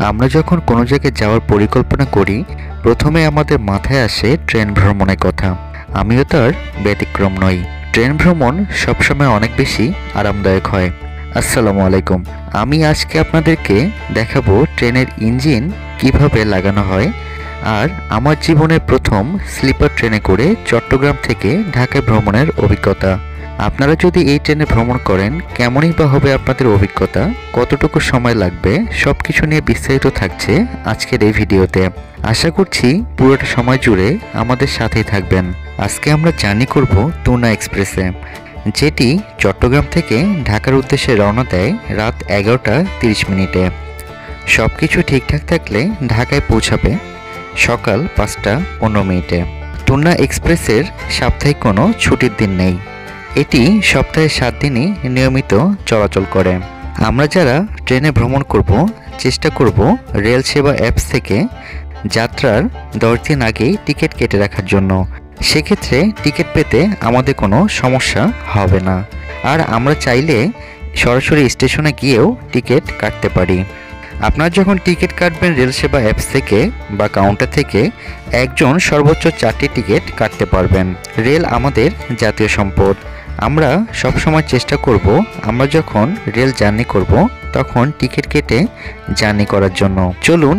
আমরা যখন কোনো জায়গায় যাওয়ার পরিকল্পনা করি, প্রথমে আমাদের মাথায় আসে ট্রেন ভ্রমণের কথা। আমিও তার ব্যতিক্রম নই। ট্রেন ভ্রমণ সবসময় অনেক বেশি আরামদায়ক হয়। আসসালামু আলাইকুম। আমি আজকে আপনাদেরকে দেখাবো ট্রেনের ইঞ্জিন কিভাবে লাগানো হয়, আর আমার জীবনের প্রথম স্লিপার ট্রেনে করে চট্টগ্রাম থেকে ঢাকায় ভ্রমণের অভিজ্ঞতা। আপনারা যদি এই ট্রেনে ভ্রমণ করেন, কেমনই বা হবে আপনাদের অভিজ্ঞতা, কতটুকু সময় লাগবে, সবকিছু নিয়ে বিস্তারিত থাকছে আজকের এই ভিডিওতে। আশা করছি পুরোটা সময় জুড়ে আমাদের সাথেই থাকবেন। আজকে আমরা জার্নি করব তুনা এক্সপ্রেসে, যেটি চট্টগ্রাম থেকে ঢাকার উদ্দেশ্যে রওনা দেয় রাত 11:30 সবকিছু ঠিকঠাক থাকলে ঢাকায় পৌঁছাবে সকাল 5:15। তুনা এক্সপ্রেসের সাপ্তাহিক কোনো ছুটির দিন নেই। এটি সপ্তাহে 7 দিনই নিয়মিত চলাচল করে। আমরা যারা ট্রেনে ভ্রমণ করব, চেষ্টা করব রেল সেবা অ্যাপস থেকে যাত্রার 10 দিন আগেই টিকিট কেটে রাখার জন্য। সেক্ষেত্রে টিকিট পেতে আমাদের কোনো সমস্যা হবে না, আর আমরা চাইলে সরাসরি স্টেশনে গিয়েও টিকিট কাটতে পারি। আপনারা যখন টিকিট কাটবেন রেল সেবা অ্যাপস থেকে বা কাউন্টার থেকে, একজন সর্বোচ্চ 4টি টিকিট কাটতে পারবেন। রেল আমাদের জাতীয় সম্পদ। আমরা সবসময় চেষ্টা করব আমরা যখন রেল জার্নি করব তখন টিকিট কেটে জার্নি করার জন্য। চলুন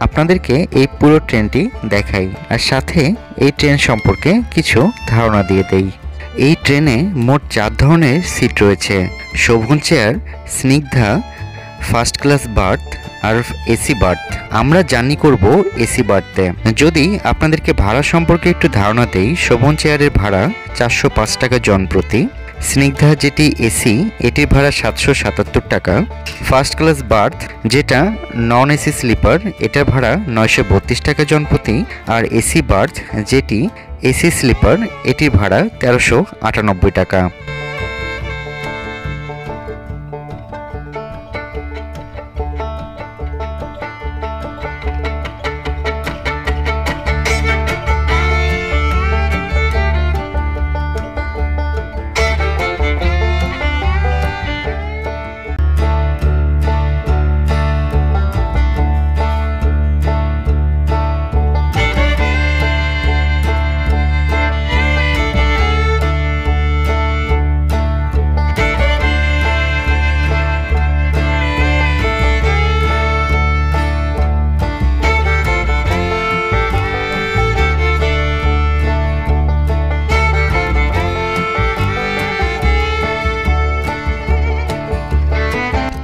আপনাদেরকে এই পুরো ট্রেনটি দেখাই, আর সাথে এই ট্রেন সম্পর্কে কিছু ধারণা দিয়ে দেই। এই ট্রেনে মোট 4 ধরনের সিট রয়েছে: Shovan chair, Snigdha, first class berth আর এসি বার্থ। আমরা জার্নি করব এসি বার্থে। যদি আপনাদেরকে ভাড়া সম্পর্কে একটু ধারণা দেই, শোভন চেয়ারের ভাড়া 405 টাকা জনপ্রতি। স্নিগ্ধা যেটি এসি, এটির ভাড়া 777 টাকা। ফার্স্ট ক্লাস বার্থ যেটা নন এসি স্লিপার, এটার ভাড়া 932 টাকা জনপ্রতি। আর এসি বার্থ যেটি এসি স্লিপার, এটির ভাড়া 1398 টাকা।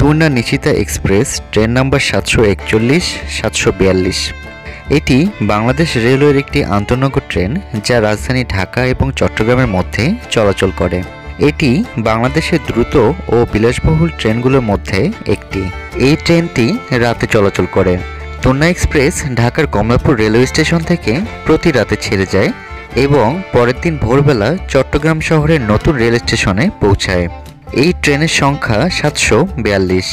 তুনা নিশিতা এক্সপ্রেস ট্রেন নাম্বার 741-742। এটি বাংলাদেশ রেলওয়ের একটি আন্তঃনগর ট্রেন, যা রাজধানী ঢাকা এবং চট্টগ্রামের মধ্যে চলাচল করে। এটি বাংলাদেশের দ্রুত ও বিলাসবহুল ট্রেনগুলোর মধ্যে একটি। এই ট্রেনটি রাতে চলাচল করে। তুনা এক্সপ্রেস ঢাকার কমলাপুর রেলওয়ে স্টেশন থেকে প্রতি রাতে ছেড়ে যায় এবং পরের দিন ভোরবেলা চট্টগ্রাম শহরের নতুন রেল স্টেশনে পৌঁছায়। এই ট্রেনের সংখ্যা 742।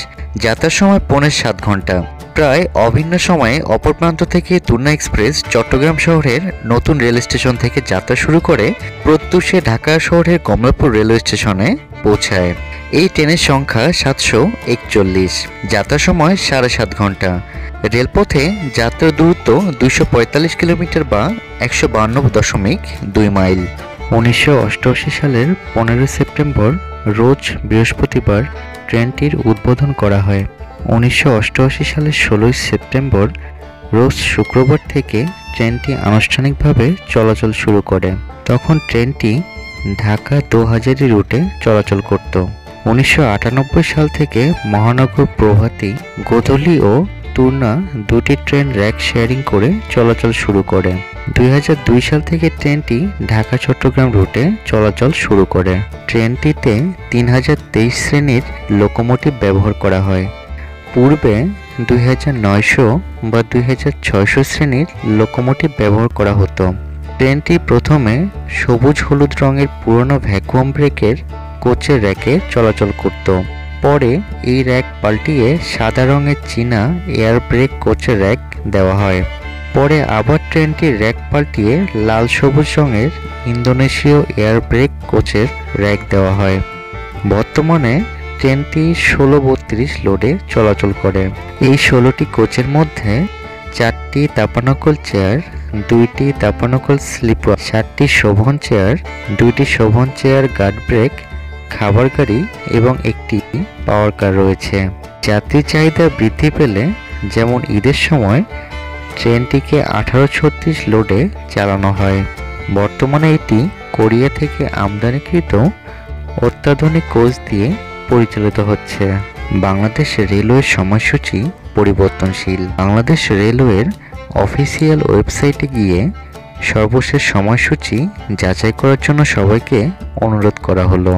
যাত্রার সময় 7.5 ঘন্টা। প্রায় অভিন্ন সময়ে অপর প্রান্ত থেকে তুনা এক্সপ্রেস চট্টগ্রাম শহরের নতুন রেল স্টেশন থেকে যাত্রা শুরু করে প্রত্যুষে ঢাকা শহরের কমলাপুর রেলওয়ে স্টেশনে পৌঁছায়। এই ট্রেনের সংখ্যা 741। যাত্রার সময় 7.5 ঘন্টা। রেলপথে যাত্রার দূরত্ব 245 কিলোমিটার বা 152.2 মাইল। 1988 সালের 15 সেপ্টেম্বর রোজ বৃহস্পতিবার ট্রেনটির উদ্বোধন করা হয়। 1988 সালের 16 সেপ্টেম্বর রোজ শুক্রবার থেকে ট্রেনটি আনুষ্ঠানিকভাবে চলাচল শুরু করে। তখন ট্রেনটি ঢাকা 2000 রুটে চলাচল করত। 1998 সাল থেকে মহানগর প্রভাতী, গোধূলি ও তুনা দুটি ট্রেন র্যাক শেয়ারিং করে চলাচল শুরু করে। 2002 সাল থেকে ট্রেনটি ঢাকা চট্টগ্রাম রুটে চলাচল শুরু করে। ট্রেনটিতে 3023 শ্রেণীর লোকোমোটিভ ব্যবহার করা হয়। পূর্বে 2900 বা 2600 শ্রেণীর লোকোমোটিভ ব্যবহার করা হতো। ট্রেনটি প্রথমে সবুজ হলুদ রঙের পুরনো ভ্যাকুয়াম ব্রেকের কোচের র্যাকে চলাচল করত। পরে এই র্যাক পাল্টিয়ে সাদা রঙের চীনা এয়ার ব্রেক কোচের র্যাক দেওয়া হয়। পরে আবার ট্রেনটির র্যাক পাল্টিয়ে লাল সবুজ রঙের ইন্দোনেশীয় এয়ার ব্রেক কোচের র্যাক দেওয়া হয়। বর্তমানে ট্রেনটি 1632 লোডে চলাচল করে। এই 16টি কোচের মধ্যে 4টি দাপানকল চেয়ার, 2টি দাপানকল স্লিপার, 7টি শোভন চেয়ার, 2টি শোভন চেয়ার গার্ড ব্রেক, খাবার গাড়ি এবং একটি পাওয়ার কার রয়েছে। যাত্রী চাহিদা বৃদ্ধি পেলে যেমন ঈদের সময় ট্রেনটিকে 1836 লোডে চালানো হয়। বর্তমানে এটি কোরিয়া থেকে আমদানিকৃত অত্যাধুনিক কোচ দিয়ে পরিচালিত হচ্ছে। বাংলাদেশ রেলওয়ের সময়সূচি পরিবর্তনশীল। বাংলাদেশ রেলওয়ের অফিসিয়াল ওয়েবসাইটে গিয়ে সর্বশেষ সময়সূচি যাচাই করার জন্য সবাইকে অনুরোধ করা হলো।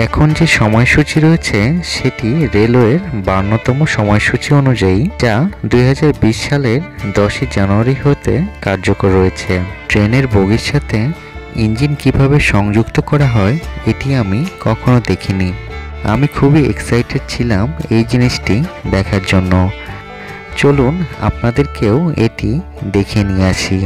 এখন যে সময়সূচি রয়েছে সেটি রেলওয়ের 52তম সময়সূচি অনুযায়ী, যা 2020 সালের 10ই জানুয়ারি হতে কার্যকর রয়েছে। ট্রেনের বগির সাথে ইঞ্জিন কিভাবে সংযুক্ত করা হয় এটি আমি কখনো দেখিনি। আমি খুবই এক্সাইটেড ছিলাম এই জিনিসটি দেখার জন্য। চলুন আপনাদেরকেও এটি দেখে নিয়ে আসি।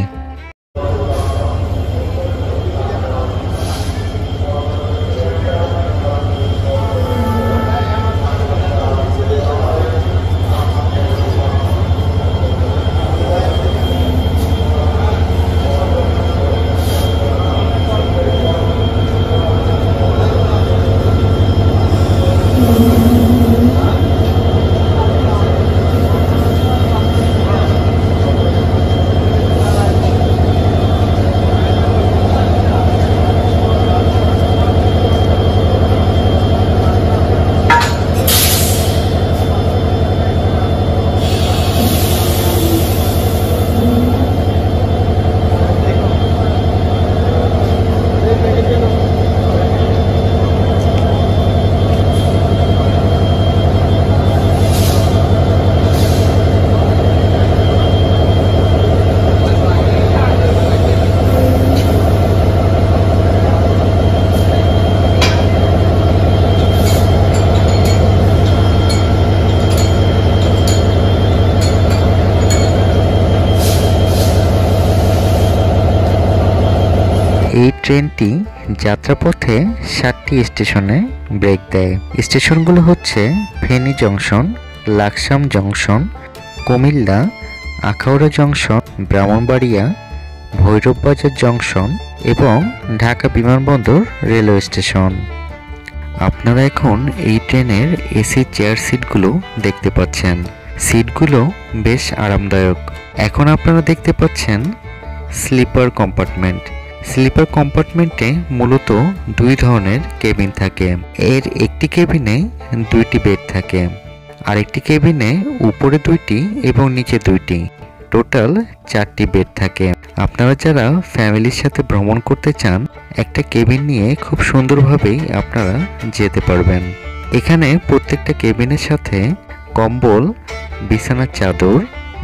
এই ট্রেনটি যাত্রাপথে 7টি স্টেশনে ব্রেক দেয়। স্টেশনগুলো হচ্ছে Feni junction, Laksam junction, Comilla, Akhaura junction, Brahmanbaria, Bhairab Bazar junction এবং ঢাকা বিমানবন্দর রেলওয়ে স্টেশন। আপনারা এখন এই ট্রেনের এসি চেয়ার সিটগুলো দেখতে পাচ্ছেন। সিটগুলো বেশ আরামদায়ক। এখন আপনারা দেখতে পাচ্ছেন স্লিপার কম্পার্টমেন্ট। স্লিপার কম্পার্টমেন্টে মূলত 2 ধরনের কেবিন থাকে। এর একটি কেবিনে 2টি বেড থাকে, আরেকটি কেবিনে উপরে 2টি এবং নিচে 2টি, টোটাল 4টি বেড থাকে। আপনারা যারা ফ্যামিলির সাথে ভ্রমণ করতে চান, একটা কেবিন নিয়ে খুব সুন্দরভাবেই আপনারা যেতে পারবেন। এখানে প্রত্যেকটা কেবিনের সাথে কম্বল, বিছানার চাদর,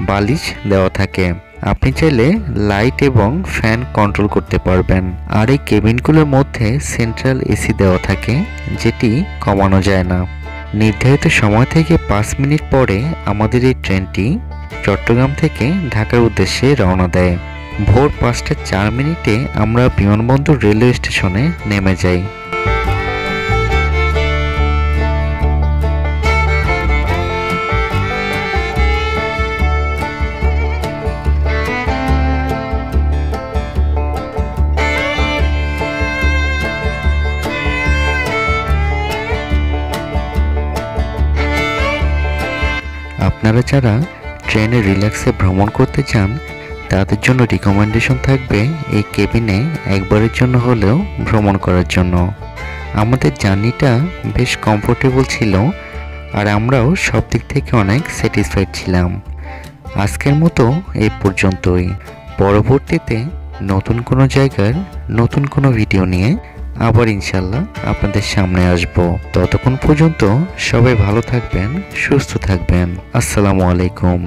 বালিশ দেওয়া থাকে। আপনি চাইলে লাইট এবং ফ্যান কন্ট্রোল করতে পারবেন। আর এই কেবিনগুলোর মধ্যে সেন্ট্রাল এসি দেওয়া থাকে, যেটি কমানো যায় না। নির্ধারিত সময় থেকে 5 মিনিট পরে আমাদের এই ট্রেনটি চট্টগ্রাম থেকে ঢাকার উদ্দেশ্যে রওনা দেয়। ভোর 5টা 4 মিনিটে আমরা বিমানবন্দর রেলওয়ে স্টেশনে নেমে যাই। আপনারা যারা ট্রেনে রিল্যাক্সে ভ্রমণ করতে চান, তাদের জন্য রিকমেন্ডেশন থাকবে এই কেবিনে একবারের জন্য হলেও ভ্রমণ করার জন্য। আমাদের জার্নিটা বেশ কমফোর্টেবল ছিল আর আমরাও সব দিক থেকে অনেক স্যাটিসফাইড ছিলাম। আজকের মতো এই পর্যন্তই। পরবর্তীতে নতুন কোনো জায়গার নতুন কোনো ভিডিও নিয়ে আবার ইনশাল্লাহ আপনাদের সামনে আসব। ততক্ষণ পর্যন্ত সবাই ভালো থাকবেন, সুস্থ থাকবেন। আসসালামু আলাইকুম।